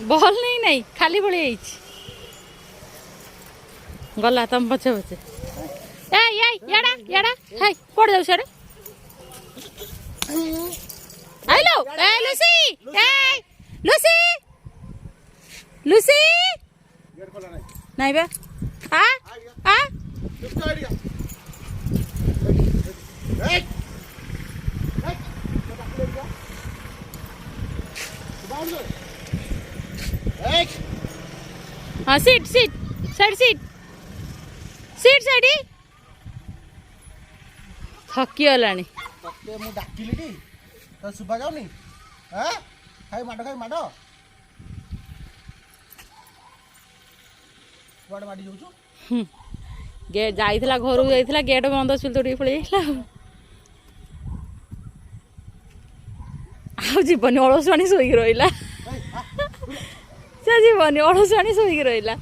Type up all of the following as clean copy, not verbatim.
ball नहीं नहीं खाली बड़ी गला तुम पछे पछे याड़ा याड़ा हाय पड़ जाऊ सर हेलो ए लूसी लूसी लूसी गेट खोला नहीं बे आ आ हाँ seat seat side seat seat side थकी गलानी तते मु डाकिली टी तो सुबा जाउनी हैं खाई माडो वाड माडी जाउछु गेट जाइथिला घर जाइथिला गेट बंद আছিল तो पळेई आ जीवन अलसुआनी सोई रहिला से जीवन अलसुआनी सोई रहिला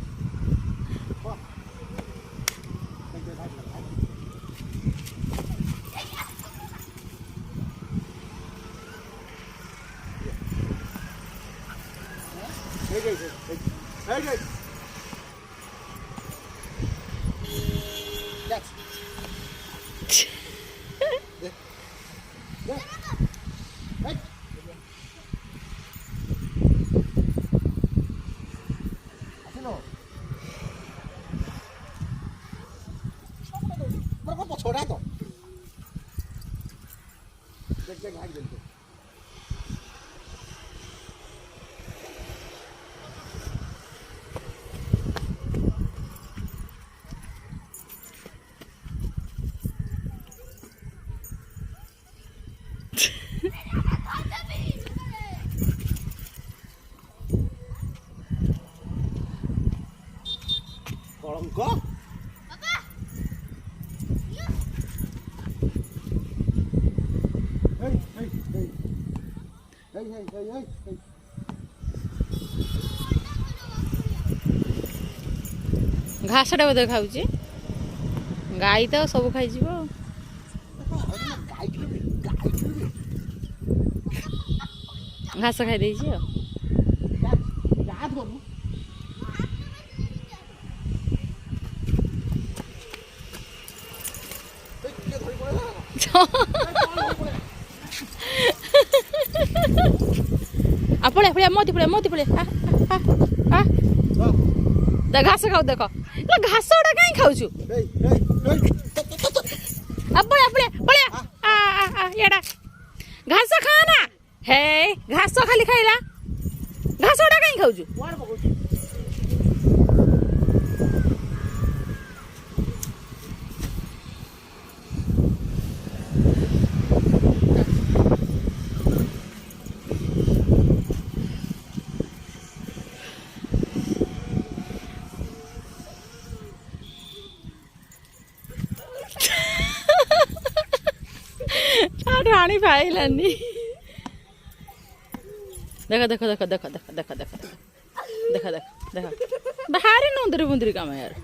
छोड़ा तो देख भाग दे कलंक घासटा बोधे खाऊ गाई तो सब खाई घास खाई पड़े पड़े मोती पड़े घास खाऊ देख घास गुड़ा कहीं खाऊ पड़े घास खाना हे घास खाली खाइला घास गुड़ा कहीं खाऊ रानी पाइलानी देखा देखा देखा देखा देखा देखा देखा देखा देखा देखा बाहर ही नंदरी बुंदरी काम यार